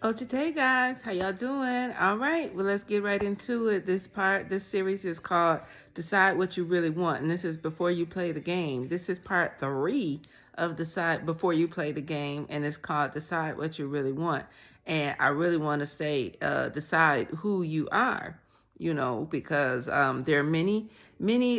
Hey guys, how y'all doing? All right, well, let's get right into it. This series is called Decide What You Really Want, and this is before you play the game. This is part 3 of Decide Before You Play the Game, and it's called Decide What You Really Want. And I really want to say, decide who you are, because there are many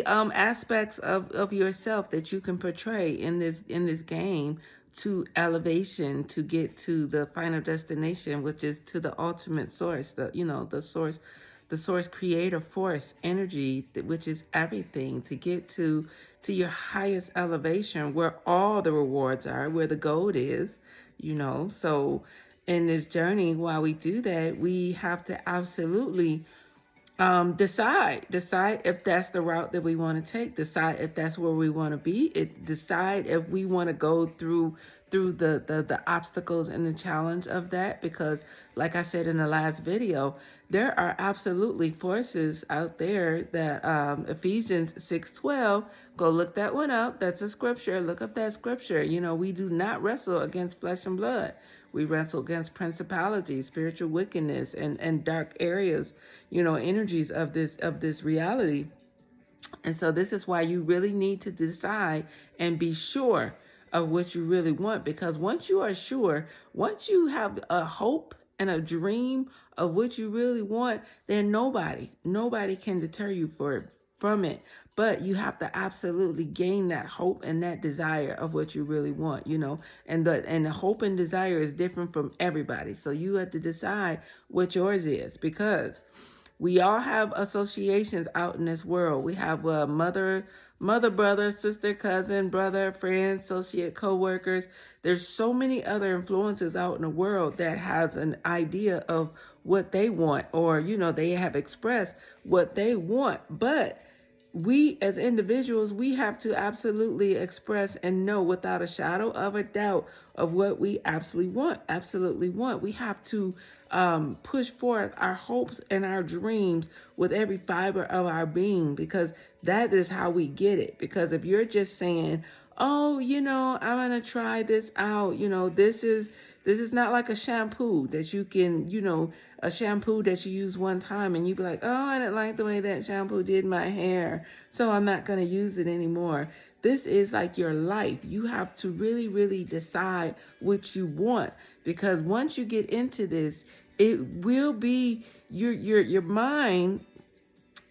aspects of yourself that you can portray in this game to elevation, to get to the final destination, which is to the ultimate source, the source creator force energy, which is everything, to get to your highest elevation, where all the rewards are, where the gold is. So in this journey, while we do that, we have to absolutely decide if that's the route that we want to take, decide if that's where we want to be, decide if we want to go through the obstacles and the challenge of that, because like I said in the last video, there are absolutely forces out there that Ephesians 6:12, go look that one up. That's a scripture. Look up that scripture. We do not wrestle against flesh and blood. We wrestle against principalities, spiritual wickedness, and dark areas, energies of this reality. And so this is why you really need to decide and be sure of what you really want, because once you are sure, once you have a hope and a dream of what you really want, then nobody can deter you from it. But you have to absolutely gain that hope and that desire of what you really want, and the hope and desire is different from everybody. So you have to decide what yours is, because we all have associations out in this world. We have mother, brother, sister, cousin, brother, friend, associate, co-workers. There's so many other influences out in the world that has an idea of what they want, or, they have expressed what they want. But we as individuals, we have to absolutely express and know without a shadow of a doubt of what we absolutely want. We have to push forth our hopes and our dreams with every fiber of our being, because that is how we get it. Because if you're just saying, oh, I'm going to try this out, this is not like a shampoo that you can, a shampoo that you use one time and you be like, oh, I didn't like the way that shampoo did my hair, so I'm not going to use it anymore. This is like your life. You have to really, really decide what you want, because once you get into this, it will be your mind.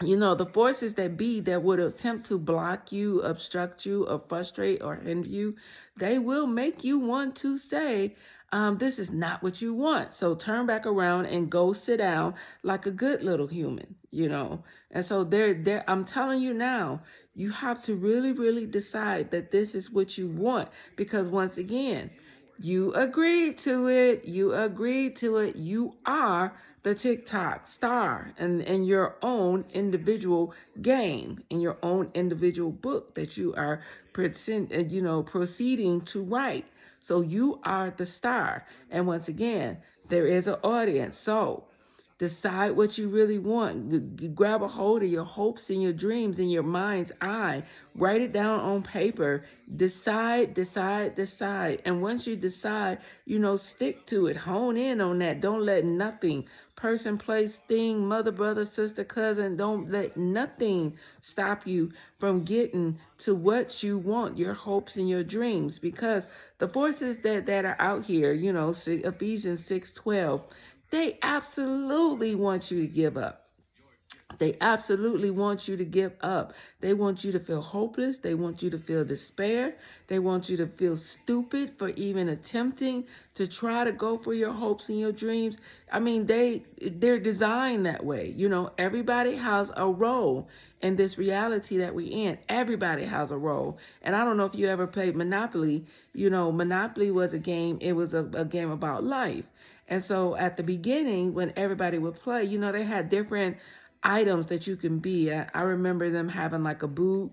The forces that would attempt to block you, obstruct you, or frustrate or hinder you, they will make you want to say, this is not what you want. So turn back around and go sit down like a good little human, And so I'm telling you now, you have to really, really decide that this is what you want, because once again, you agreed to it. You are the TikTok star in your own individual game, in your own individual book that you are proceeding to write. So you are the star. And once again, there is an audience. So decide what you really want. Grab a hold of your hopes and your dreams in your mind's eye. Write it down on paper. Decide. And once you decide, stick to it. Hone in on that. Don't let nothing, person, place, thing, mother, brother, sister, cousin, don't let nothing stop you from getting to what you want, your hopes and your dreams. Because the forces that are out here, Ephesians 6:12, they absolutely want you to give up. They absolutely want you to give up. They want you to feel hopeless. They want you to feel despair. They want you to feel stupid for even attempting to try to go for your hopes and your dreams. I mean, they're designed that way. Everybody has a role in this reality that we're in. Everybody has a role. And I don't know if you ever played Monopoly. Monopoly was a game. It was a game about life. And so at the beginning, when everybody would play, they had different items that you can be. I remember them having like a boot.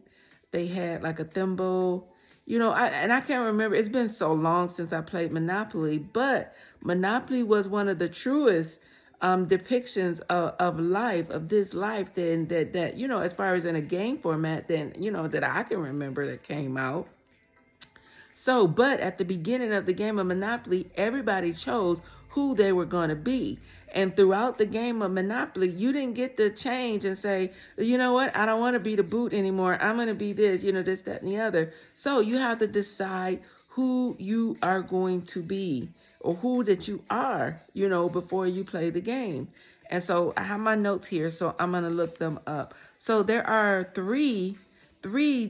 They had like a thimble. I can't remember. It's been so long since I played Monopoly, but Monopoly was one of the truest depictions of life, of this life, that as far as in a game format, that I can remember that came out. So, but at the beginning of the game of Monopoly, everybody chose who they were going to be. And throughout the game of Monopoly, you didn't get to change and say, you know what, I don't want to be the boot anymore. I'm going to be this, this, that, and the other. So you have to decide who you are going to be, or who that you are, before you play the game. And so I have my notes here, so I'm going to look them up. So there are three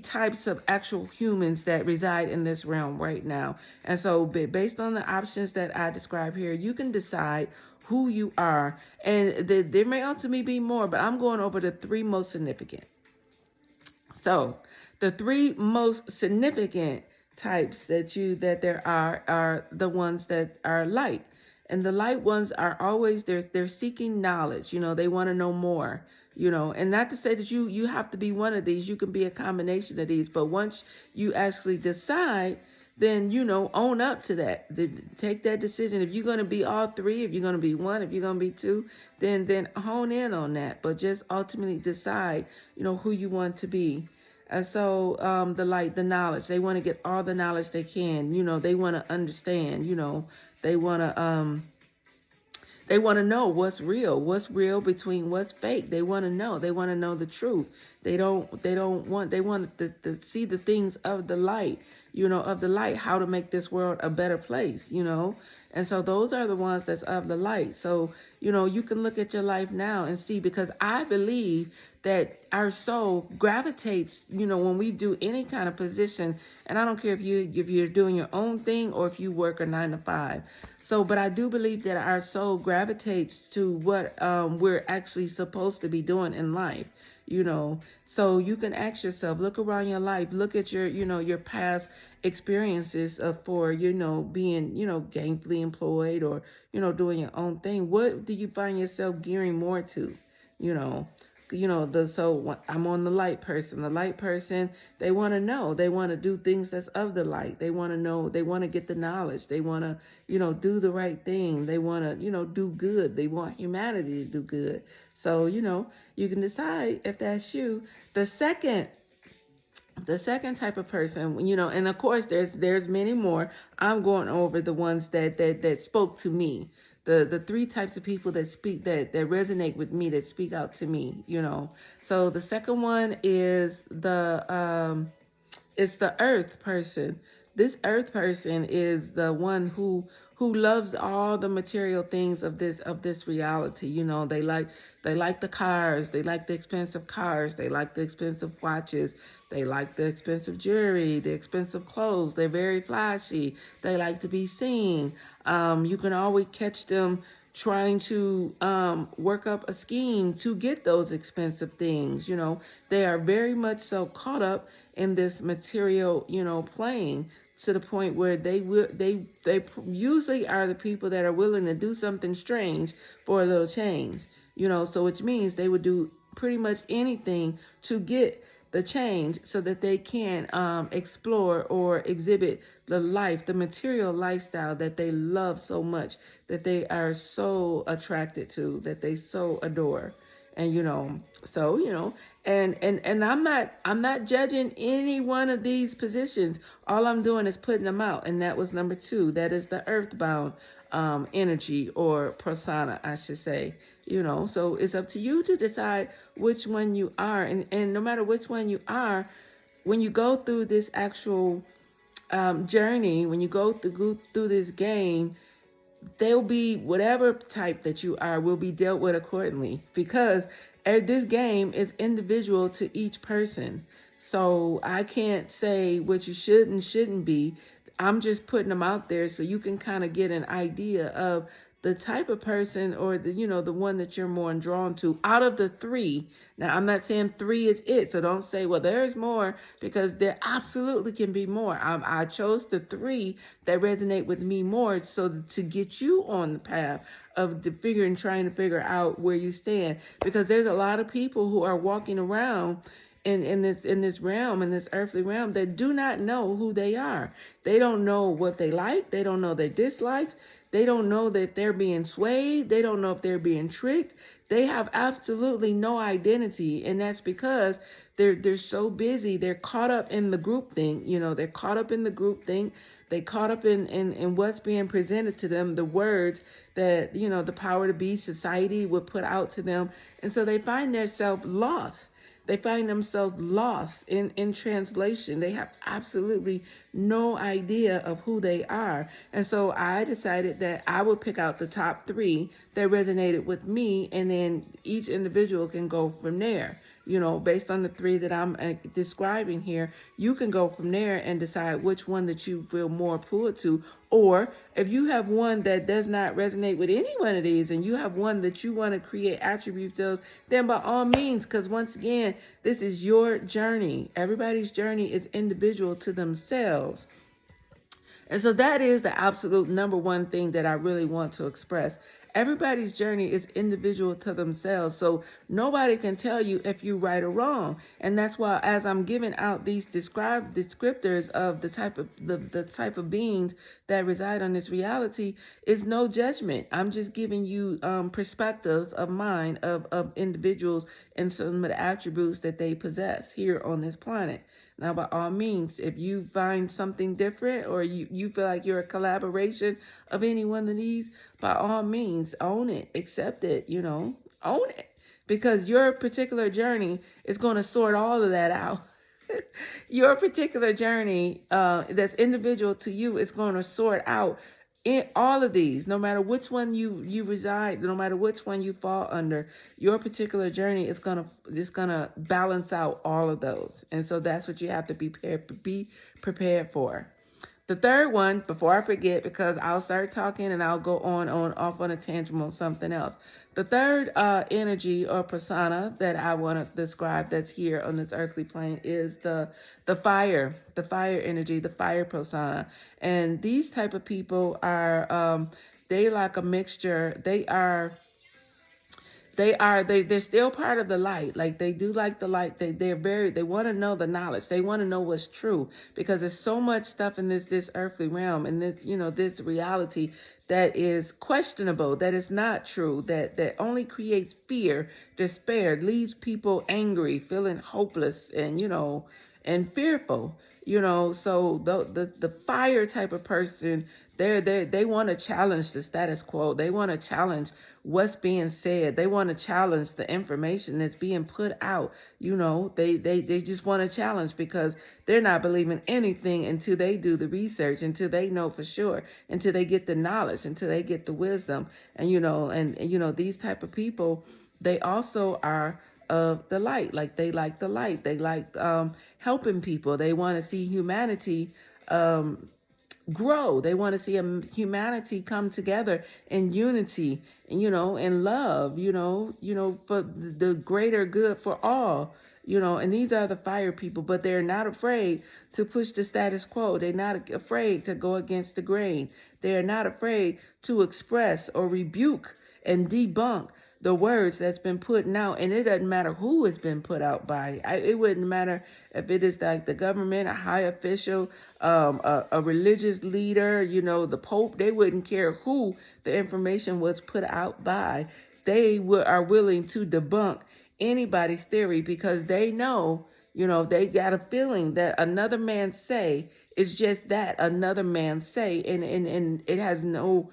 types of actual humans that reside in this realm right now. And so based on the options that I describe here, you can decide who you are. And there may ultimately be more, but I'm going over the three most significant. So the three most significant types that there are the ones that are light. And the light ones are always, they're seeking knowledge. They want to know more. And not to say that you have to be one of these. You can be a combination of these. But once you actually decide, then, own up to that. Take that decision. If you're going to be all three, if you're going to be one, if you're going to be two, then hone in on that. But just ultimately decide, who you want to be. And so the knowledge, they want to get all the knowledge they can. They want to understand, they want to know what's real between what's fake. They want to know the truth. They want to see the things of the light, how to make this world a better place, And so those are the ones that's of the light. So, you can look at your life now and see, because I believe that our soul gravitates, when we do any kind of position, and I don't care if you're doing your own thing or if you work a 9 to 5. So, but I do believe that our soul gravitates to what we're actually supposed to be doing in life. So you can ask yourself, look around your life, look at your past experiences for, being, gainfully employed or, doing your own thing. What do you find yourself gearing more to, so I'm on the light person. The light person, they want to know, they want to do things that's of the light. They want to know, they want to get the knowledge. They want to, do the right thing. They want to, do good. They want humanity to do good. So, you can decide if that's you. The second type of person, and of course there's many more. I'm going over the ones that spoke to me. The three types of people that speak, that resonate with me, that speak out to me, So the second one is it's the earth person. This earth person is the one who loves all the material things of this reality. They like the cars, they like the expensive cars, they like the expensive watches, they like the expensive jewelry, the expensive clothes. They're very flashy. They like to be seen. You can always catch them trying to work up a scheme to get those expensive things. They are very much so caught up in this material, plane, to the point where they usually are the people that are willing to do something strange for a little change. So which means they would do pretty much anything to get the change so that they can explore or exhibit the material lifestyle that they love so much, that they are so attracted to, that they so adore. And, and I'm not judging any one of these positions. All I'm doing is putting them out. And that was number 2. That is the earthbound energy, or persona, I should say. So it's up to you to decide which one you are. And no matter which one you are, when you go through this actual journey, when you go through this game, they'll be, whatever type that you are will be dealt with accordingly, because this game is individual to each person. So I can't say what you should and shouldn't be. I'm just putting them out there so you can kind of get an idea of the type of person, or the one that you're more drawn to out of the 3. Now, I'm not saying 3 is it, so don't say, well, there's more, because there absolutely can be more. I chose the 3 that resonate with me more, so to get you on the path of trying to figure out where you stand, because there's a lot of people who are walking around in this realm, in this earthly realm, that do not know who they are. They don't know what they like. They don't know their dislikes. They don't know that they're being swayed. They don't know if they're being tricked. They have absolutely no identity. And that's because they're so busy. They're caught up in the group thing. They're caught up in the group thing. They caught up in what's being presented to them, the words that, the power to be society would put out to them. And so they find themselves lost. They find themselves lost in translation. They have absolutely no idea of who they are. And so I decided that I would pick out the top 3 that resonated with me, and then each individual can go from there. Based on the 3 that I'm describing here, you can go from there and decide which one that you feel more pulled to. Or if you have one that does not resonate with any one of these, and you have one that you want to create attributes of, then by all means, because once again, this is your journey. Everybody's journey is individual to themselves. And so that is the absolute number one thing that I really want to express. Everybody's journey is individual to themselves. So nobody can tell you if you're right or wrong. And that's why, as I'm giving out these descriptors of the type of beings that reside on this reality, is no judgment. I'm just giving you perspectives of mine, of individuals, and some of the attributes that they possess here on this planet. Now, by all means, if you find something different, or you feel like you're a collaboration of any one of these, by all means, own it, accept it, own it. Because your particular journey is going to sort all of that out. Your particular journey that's individual to you is going to sort out in all of these, no matter which one you reside, no matter which one you fall under. Your particular journey is gonna balance out all of those. And so that's what you have to be prepared for. The third one, before I forget, because I'll start talking and I'll go off on a tangent on something else. The third energy or persona that I want to describe that's here on this earthly plane is the fire energy, the fire persona. And these type of people are, they like a mixture. They're still part of the light. Like, they do like the light. They want to know the knowledge. They want to know what's true, because there's so much stuff in this earthly realm, and this reality that is questionable, that is not true, that only creates fear, despair, leaves people angry, feeling hopeless, and fearful. So the fire type of person, they want to challenge the status quo. They want to challenge what's being said. They want to challenge the information that's being put out. They just want to challenge, because they're not believing anything until they do the research, until they know for sure, until they get the knowledge, until they get the wisdom. And these type of people, they also are of the light. Like, they like the light. They like helping people. They want to see humanity grow. They want to see humanity come together in unity, in love, for the greater good for all, and these are the fire people. But they're not afraid to push the status quo. They're not afraid to go against the grain. They're not afraid to express or rebuke and debunk the words that's been put out. And it doesn't matter who it's been put out by. It wouldn't matter if it is like the government, a high official, a religious leader, the Pope. They wouldn't care who the information was put out by. They are willing to debunk anybody's theory, because they know, they got a feeling that another man say is just that, another man say, and it has no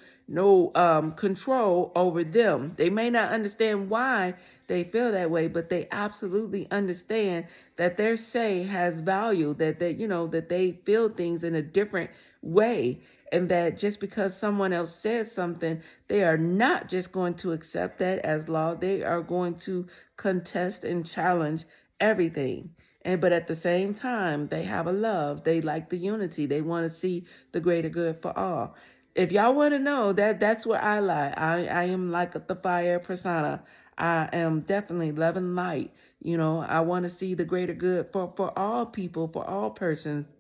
control over them. They may not understand why they feel that way, but they absolutely understand that their say has value, that they feel things in a different way, and that just because someone else says something, they are not just going to accept that as law. They are going to contest and challenge everything. But at the same time, they have a love. They like the unity. They want to see the greater good for all. If y'all want to know, that's where I lie. I am like the fire persona. I am definitely love and light. I want to see the greater good for all people, for all persons.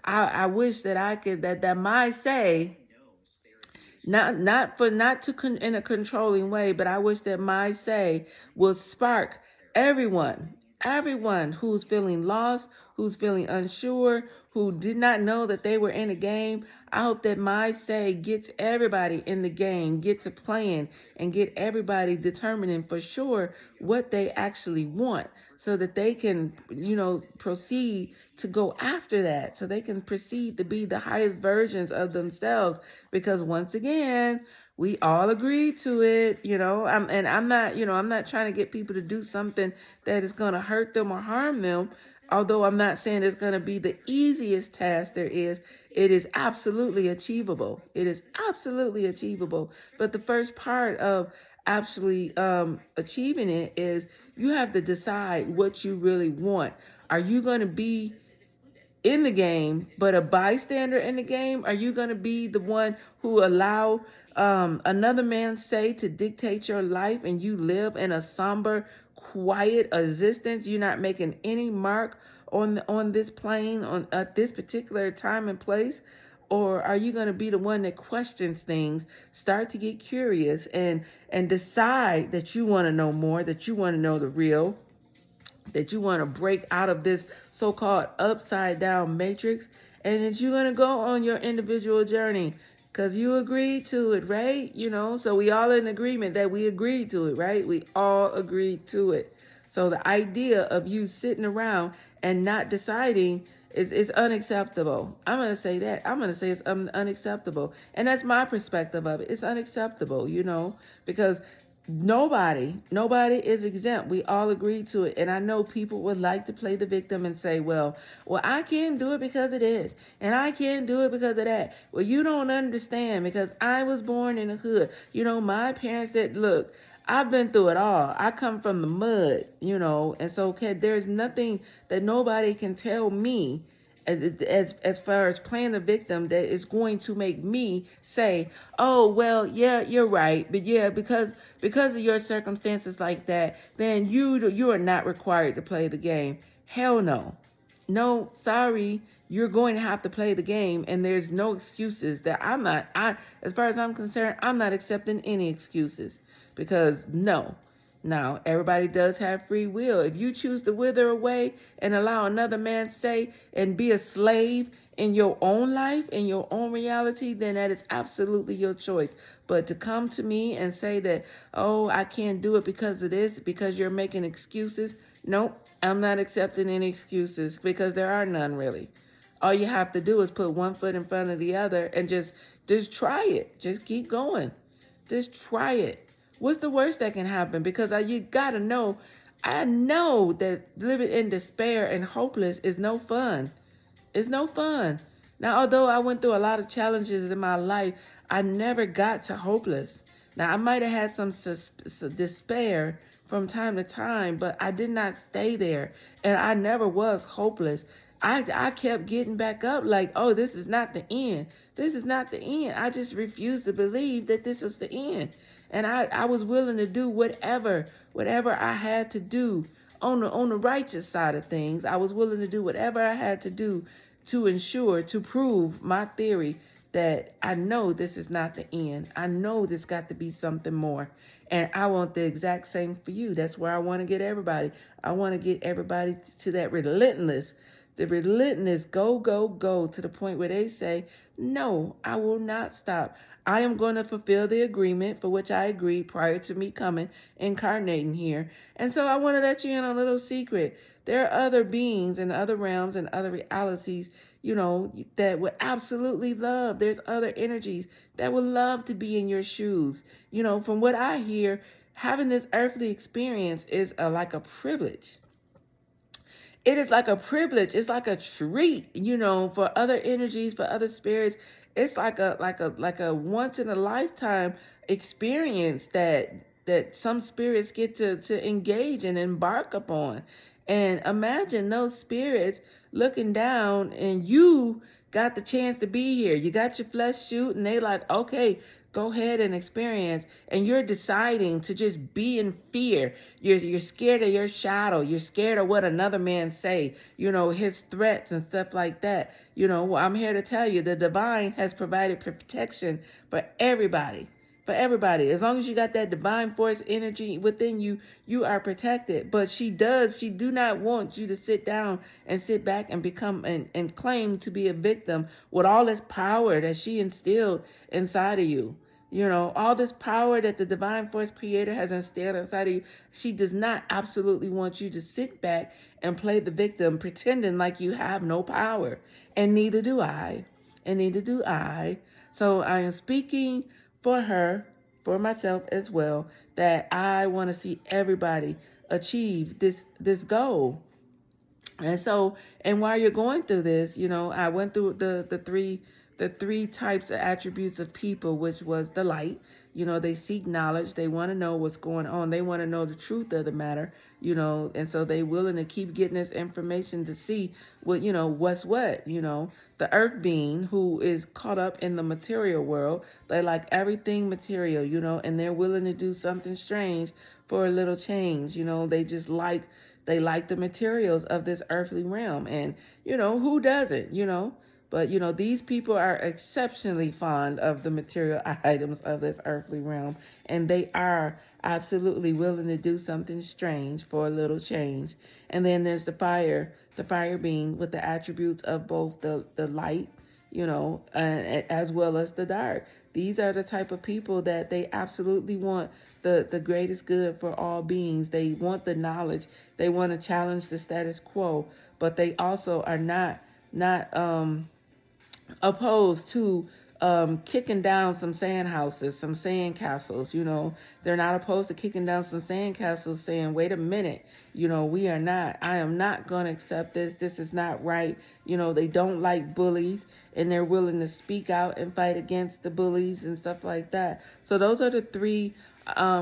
I wish that I could, that my say, not in a controlling way, but I wish that my say will spark everyone who's feeling lost, who's feeling unsure, who did not know that they were in a game. I hope that my say gets everybody in the game, gets a plan, and get everybody determining for sure what they actually want, so that they can, proceed to go after that, so they can proceed to be the highest versions of themselves. Because once again, we all agree to it, I'm not trying to get people to do something that is going to hurt them or harm them. Although I'm not saying it's going to be the easiest task there is, it is absolutely achievable. It is absolutely achievable. But the first part of actually achieving it is you have to decide what you really want. Are you going to be in the game, but a bystander in the game? Are you going to be the one who allow another man's say to dictate your life, and you live in a somber, quiet existence? You're not making any mark on this plane at this particular time and place? Or are you going to be the one that questions things, start to get curious, and decide that you want to know more, that you want to know the real, that you want to break out of this so-called upside down matrix, and that you're going to go on your individual journey because you agreed to it, right? So we all in agreement that we agreed to it, right? We all agreed to it. So the idea of you sitting around and not deciding is unacceptable. I'm going to say that. I'm going to say it's unacceptable. And that's my perspective of it. It's unacceptable, because nobody is exempt. We all agree to it. And I know people would like to play the victim and say, well, I can't do it because it is, and I can't do it because of that. Well, you don't understand, because I was born in the hood. My parents said, look, I've been through it all. I come from the mud, and so there's nothing that nobody can tell me as far as playing the victim that is going to make me say, oh, well, yeah, you're right. But yeah, because of your circumstances like that, then you are not required to play the game. Hell no. No, sorry. You're going to have to play the game, and there's no excuses that as far as I'm concerned, I'm not accepting any excuses, because no. Now, everybody does have free will. If you choose to wither away and allow another man say and be a slave in your own life, in your own reality, then that is absolutely your choice. But to come to me and say that, oh, I can't do it because of this, because you're making excuses. Nope, I'm not accepting any excuses, because there are none really. All you have to do is put one foot in front of the other and just try it. Just keep going. Just try it. What's the worst that can happen? Because you got to know, I know that living in despair and hopeless is no fun. It's no fun. Now, although I went through a lot of challenges in my life, I never got to hopeless. Now, I might have had some despair from time to time, but I did not stay there. And I never was hopeless. I kept getting back up like, oh, this is not the end. This is not the end. I just refused to believe that this was the end. And I was willing to do whatever I had to do on the righteous side of things. I was willing to do whatever I had to do to prove my theory that I know this is not the end. I know there's got to be something more. And I want the exact same for you. That's where I want to get everybody. I want to get everybody to that relentless go to the point where they say, no, I will not stop. I am going to fulfill the agreement for which I agreed prior to me incarnating here. And so I want to let you in on a little secret. There are other beings in other realms and other realities, that would absolutely love. There's other energies that would love to be in your shoes. From what I hear, having this earthly experience is like a privilege. It is like a privilege. It's like a treat, for other energies, for other spirits. It's like a once in a lifetime experience that some spirits get to engage and embark upon. And imagine those spirits looking down, and you got the chance to be here. You got your flesh suit, and they like, okay, go ahead and experience. And you're deciding to just be in fear. You're scared of your shadow. You're scared of what another man say, his threats and stuff like that. I'm here to tell you the divine has provided protection for everybody. For everybody. As long as you got that divine force energy within you, you are protected. But she do not want you to sit down and sit back and become and claim to be a victim with all this power that she instilled inside of you. You know, all this power that the divine force creator has instilled inside of you. She does not absolutely want you to sit back and play the victim, pretending like you have no power. And neither do I. And neither do I. So I am speaking for her, for myself as well, that I want to see everybody achieve this goal. And so, and while you're going through this, you know, I went through the three types of attributes of people, which was the light. You know, they seek knowledge. They want to know what's going on. They want to know the truth of the matter, you know, and so they willing to keep getting this information to see what, you know, what's what, you know. The earth being, who is caught up in the material world, they like everything material, you know, and they're willing to do something strange for a little change. You know, they like the materials of this earthly realm. And, you know, who doesn't, you know? But, you know, these people are exceptionally fond of the material items of this earthly realm. And they are absolutely willing to do something strange for a little change. And then there's the fire being with the attributes of both the light, you know, as well as the dark. These are the type of people that they absolutely want the greatest good for all beings. They want the knowledge. They want to challenge the status quo. But they also are not opposed to kicking down some sand houses, some sand castles, you know. They're not opposed to kicking down some sand castles saying, wait a minute, you know, I am not going to accept this. This is not right. You know, they don't like bullies, and they're willing to speak out and fight against the bullies and stuff like that. So those are the three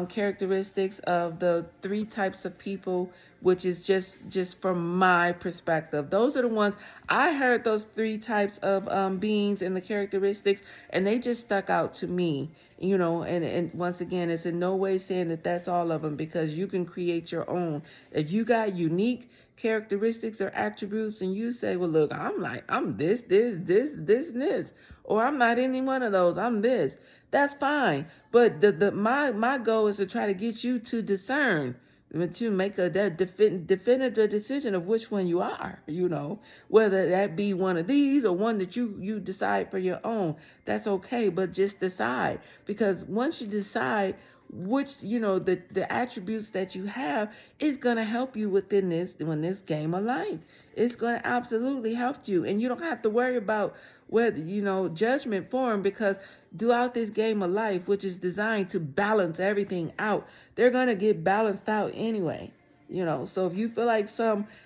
characteristics of the three types of people, which is just from my perspective. Those are the ones I heard, those three types of beings and the characteristics, and they just stuck out to me, you know. And once again, it's in no way saying that that's all of them, because you can create your own. If you got unique characteristics or attributes and you say, well, look, I'm this, and this, or I'm not any one of those, I'm this, that's fine. But my goal is to try to get you to discern, to make a definitive decision of which one you are, you know, whether that be one of these or one that you decide for your own. That's okay, but just decide, because once you decide which, you know, the attributes that you have, is going to help you within this game of life. It's going to absolutely help you, and you don't have to worry about whether, you know, judgment form, because throughout this game of life, which is designed to balance everything out, they're going to get balanced out anyway. You know, so if you feel like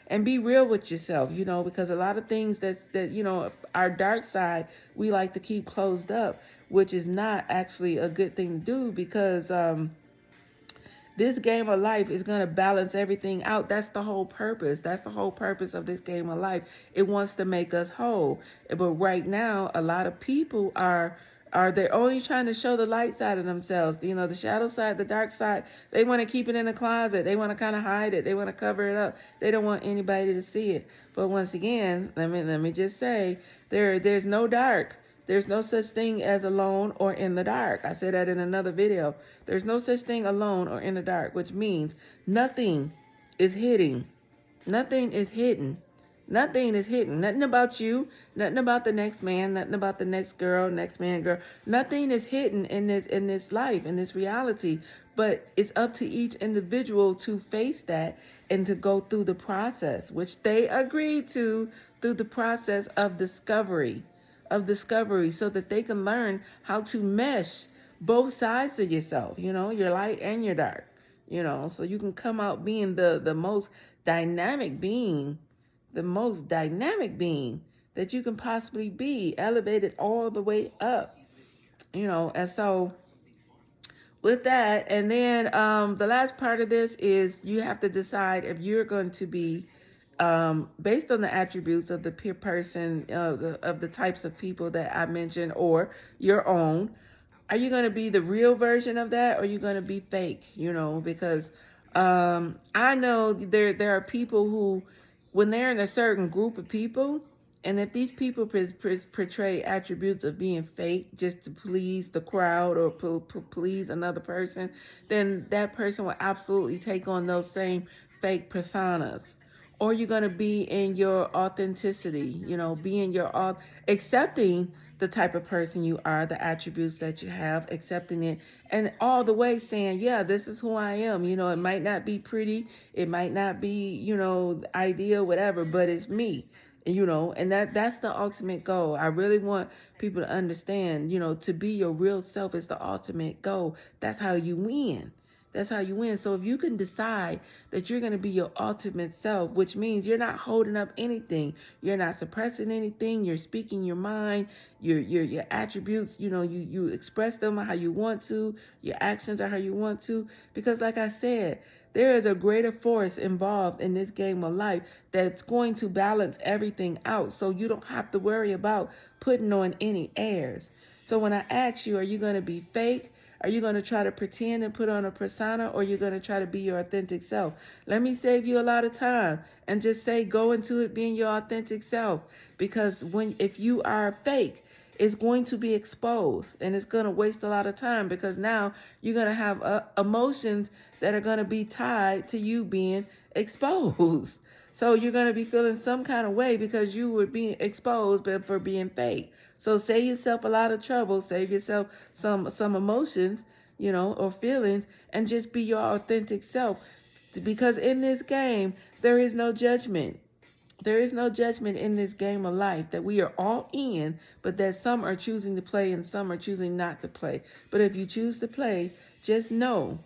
and be real with yourself, you know, because a lot of things that, you know, our dark side, we like to keep closed up, which is not actually a good thing to do, because this game of life is going to balance everything out. That's the whole purpose. That's the whole purpose of this game of life. It wants to make us whole. But right now, a lot of people are they're only trying to show the light side of themselves. You know, the shadow side, the dark side, they want to keep it in the closet. They want to kind of hide it. They want to cover it up. They don't want anybody to see it. But once again, let me just say, there's no dark. There's no such thing as alone or in the dark. I said that in another video. There's no such thing alone or in the dark, which means nothing is hidden. Nothing is hidden. Nothing is hidden. Nothing about you. Nothing about the next man. Nothing about the next girl, next man, girl. Nothing is hidden in this life, in this reality. But it's up to each individual to face that and to go through the process, which they agreed to, through the process of discovery, so that they can learn how to mesh both sides of yourself, you know, your light and your dark, you know, so you can come out being the most dynamic being, that you can possibly be, elevated all the way up, you know. And so with that, and then the last part of this is you have to decide if you're going to be, based on the attributes of the peer person, of the types of people that I mentioned, or your own, are you going to be the real version of that, or are you going to be fake, you know? Because I know there are people who, when they're in a certain group of people, And if these people portray attributes of being fake just to please the crowd or please another person, then that person will absolutely take on those same fake personas. Or you're going to be in your authenticity, you know, being your, accepting the type of person you are, the attributes that you have, accepting it, and all the way saying, yeah, this is who I am. You know, it might not be pretty, it might not be, you know, ideal, whatever, but it's me. You know, and that's the ultimate goal. I really want people to understand, you know, to be your real self is the ultimate goal. That's how you win. That's how you win. So if you can decide that you're going to be your ultimate self, which means you're not holding up anything, you're not suppressing anything, you're speaking your mind, your attributes, you know, you express them how you want to, your actions are how you want to, because like I said, there is a greater force involved in this game of life that's going to balance everything out. So you don't have to worry about putting on any airs. So when I ask you, are you going to be fake? Are you going to try to pretend and put on a persona, or are you going to try to be your authentic self? Let me save you a lot of time and just say go into it being your authentic self, because if you are fake, it's going to be exposed and it's going to waste a lot of time, because now you're going to have emotions that are going to be tied to you being exposed. So you're going to be feeling some kind of way because you were being exposed but for being fake. So save yourself a lot of trouble, save yourself some emotions, you know, or feelings, and just be your authentic self. Because in this game, there is no judgment. There is no judgment in this game of life, that we are all in, but that some are choosing to play and some are choosing not to play. But if you choose to play, just know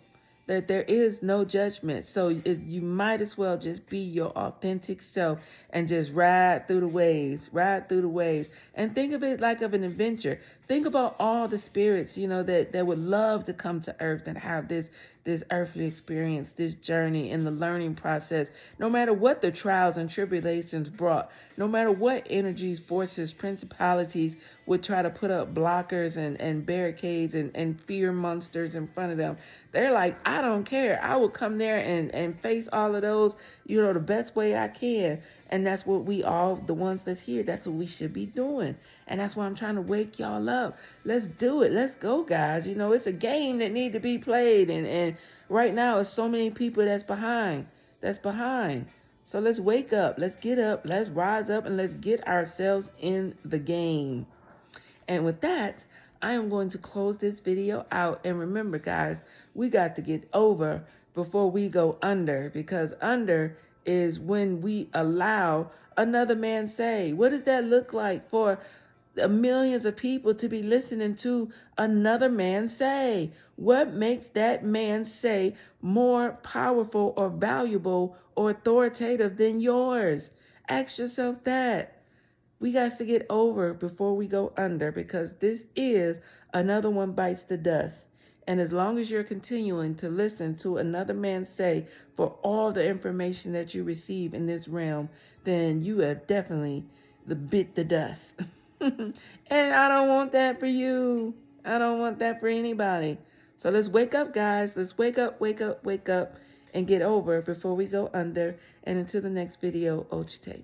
that there is no judgment. So you might as well just be your authentic self and just ride through the waves, and think of it like of an adventure. Think about all the spirits, you know, that would love to come to earth and have this earthly experience, this journey in the learning process, no matter what the trials and tribulations brought, no matter what energies, forces, principalities would try to put up blockers and barricades and fear monsters in front of them. They're like, I don't care. I will come there and face all of those, you know, the best way I can. And that's what we all, the ones that's here, that's what we should be doing. And that's why I'm trying to wake y'all up. Let's do it. Let's go, guys. You know, it's a game that need to be played. And right now, it's so many people that's behind. So let's wake up. Let's get up. Let's rise up and let's get ourselves in the game. And with that, I am going to close this video out. And remember, guys, we got to get over before we go under, because under is when we allow another man say. What does that look like for millions of people to be listening to another man say? What makes that man say more powerful or valuable or authoritative than yours? Ask yourself that. We got to get over before we go under, because this is another one bites the dust. And as long as you're continuing to listen to another man say for all the information that you receive in this realm, then you have definitely bit the dust. And I don't want that for you. I don't want that for anybody. So let's wake up, guys. Let's wake up, and get over before we go under. And until the next video, Ochite.